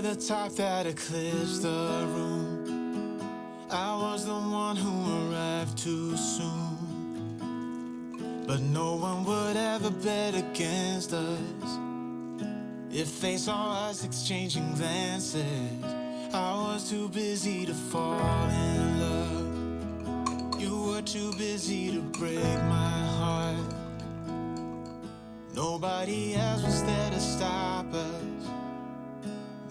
the type that eclipsed the room. I was the one who arrived too soon. But no one would ever bet against us. If they saw us exchanging glances, I was too busy to fall in love. You were too busy to break my heart. Nobody else was there to stop us.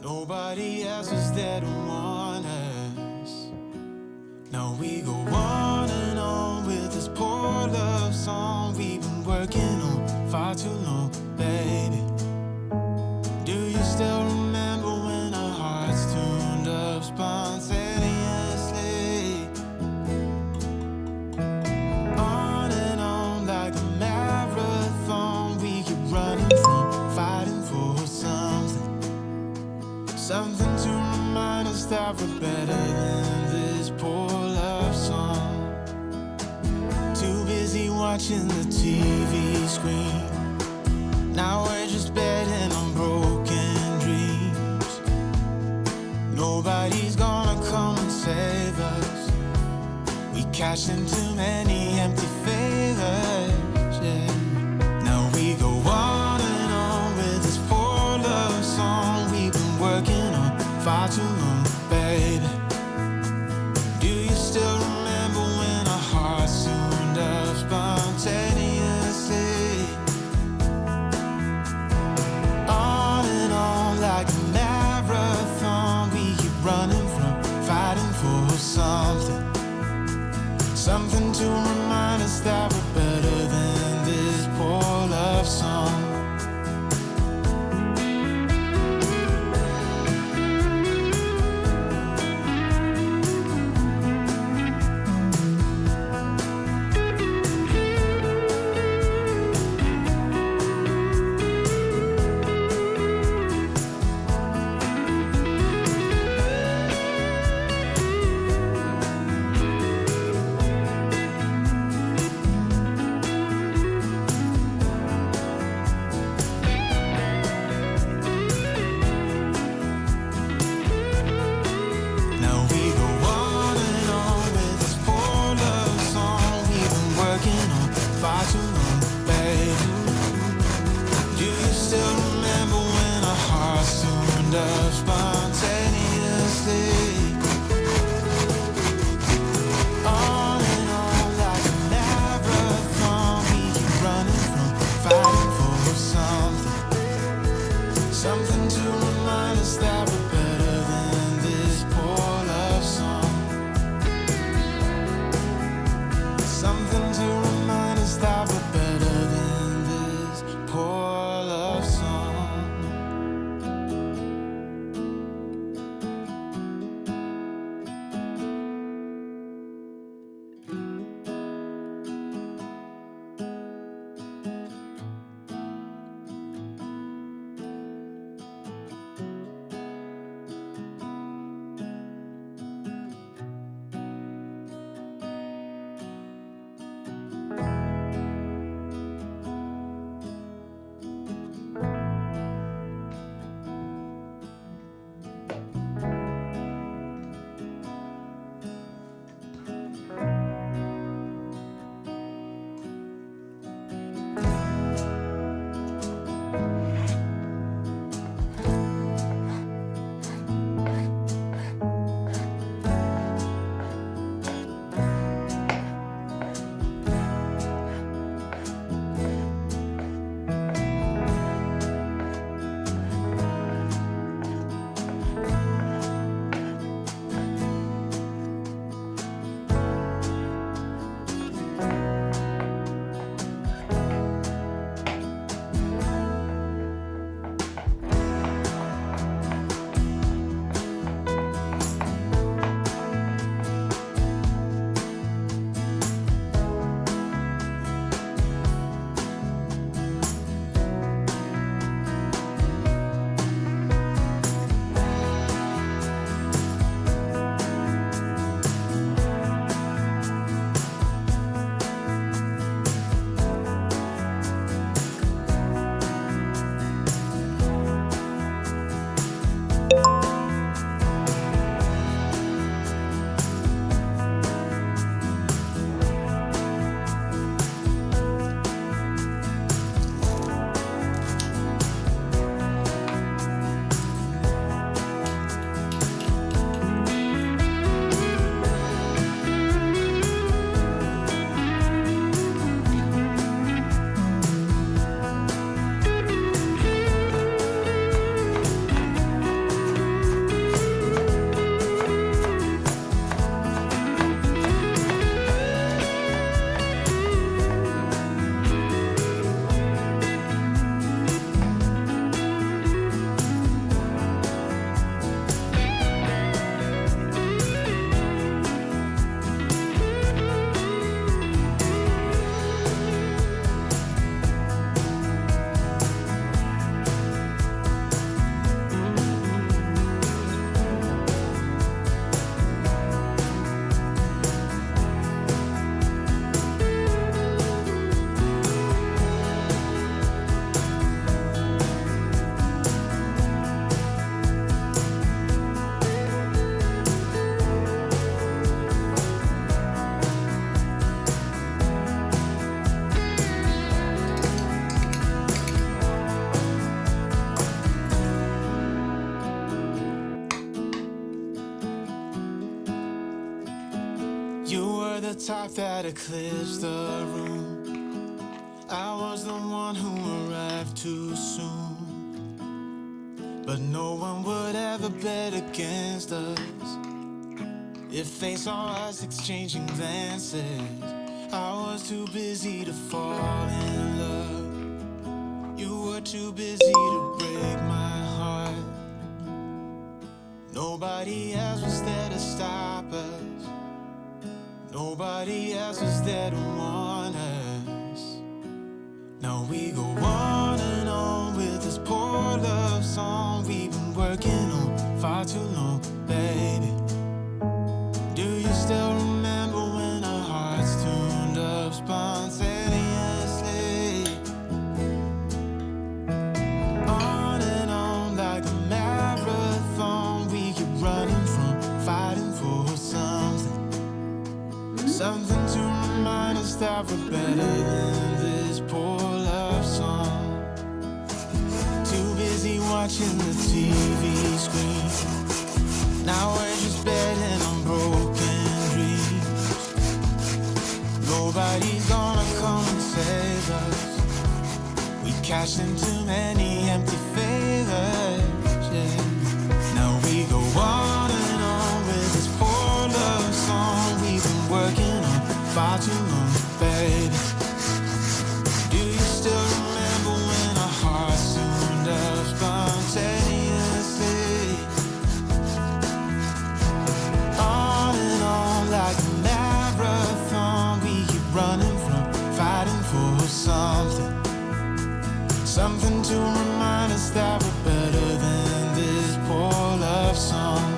Nobody else was there to warn us. Now we go on and on with this poor love song we've been working on far too long, baby. Do you still remember when our hearts tuned up spontaneously? On and on like a marathon, we keep running from fighting for something. Something to remind us that we're better than this poor love song. Too busy watching the TV screen. Now we're just betting on broken dreams. Nobody's gonna come and save us. We cashed in too many empty favors, yeah. Now we go on and on with this poor love song we've been working on far too long, baby. Do you still remember when our hearts tuned up spontaneously? On and on like a marathon, we keep running from fighting for something. Something to remind us that we're better than this poor love song. type that eclipsed the room. I was the one who arrived too soon. But no one would ever bet against us. If they saw us exchanging glances, I was too busy to fall in love. You were too busy to break my heart. Nobody else was there to stop us. Nobody else was there to warn us. Now we go on and on with this poor love song we've been working on far too long, baby. Do you still remember when our hearts tuned up spontaneously? On and on like a marathon, we keep running from fighting for something. Something to remind us that we're better than this poor love song. Too busy watching the TV screen. Now we're just betting on broken dreams. Nobody's gonna come and save us. We cashed in too many empty favors, yeah. Now we go on and on with this poor love song we've been working on far too long, baby. Do you still remember when our hearts tuned up spontaneously? On and on like a marathon, we keep running from fighting for something. Something to remind us that we're better than this poor love song.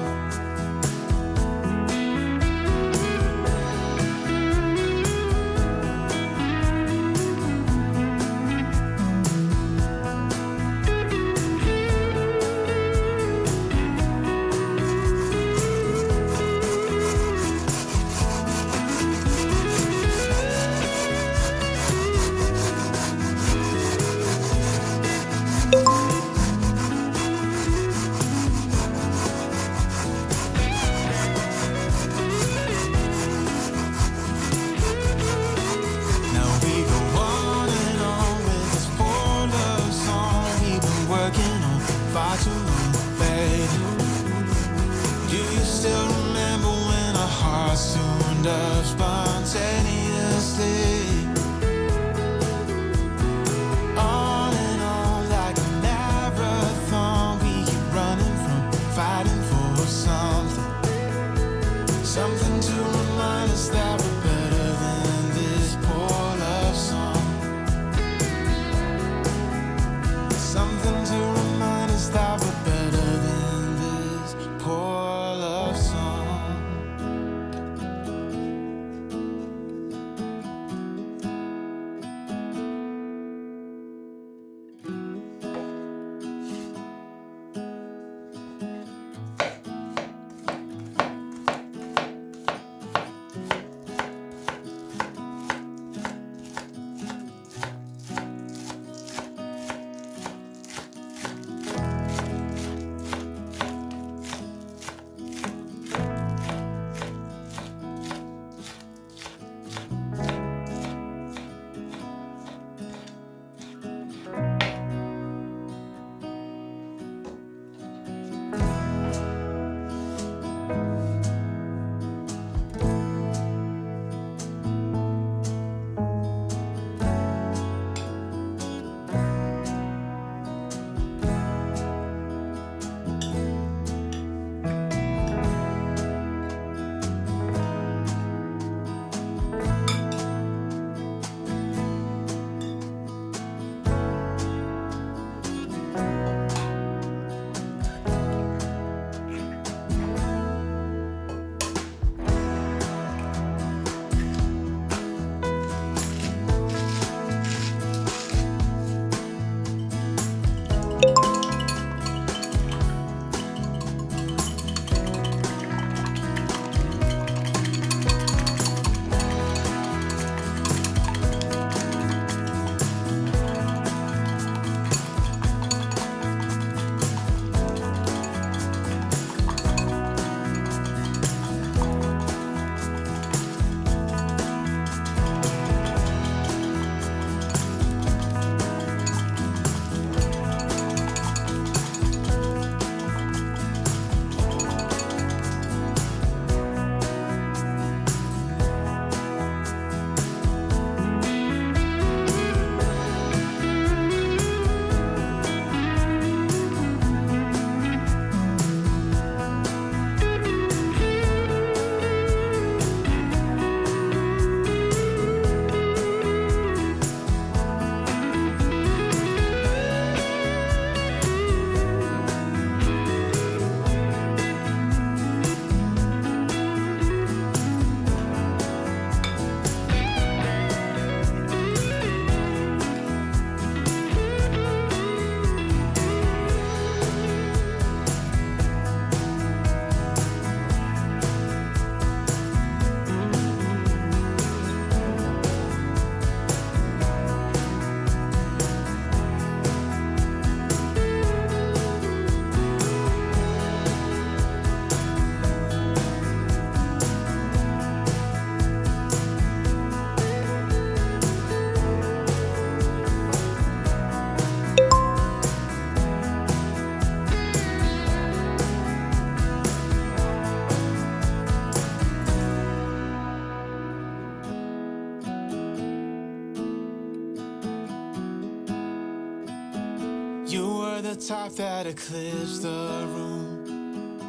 were the type that eclipsed the room.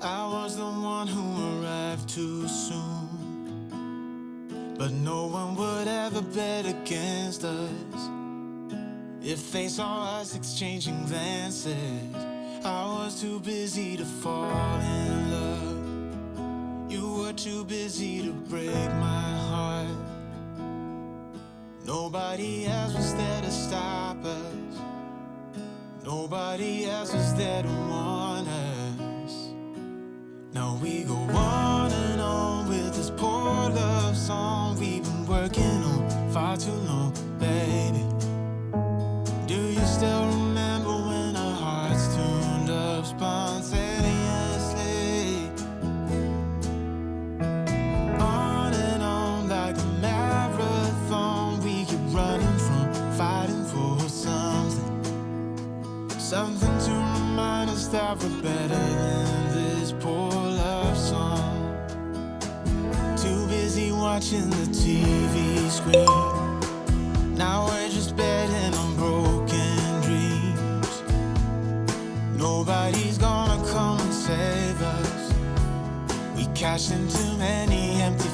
I was the one who arrived too soon. But no one would ever bet against us. If they saw us exchanging glances, I was too busy to fall in love. You were too busy to break my heart. Nobody else was there to stop us. Nobody else was there to warn us. Now we go on and on with this poor love song we've been working on far too long, baby. Do you still remember when our hearts tuned up spontaneously? On and on like a marathon, we keep running from fighting for something. Something to remind us that we're better than this poor love song. Too busy watching the TV screen. Now we're just betting on broken dreams. Nobody's gonna come and save us. We cashed in too many empty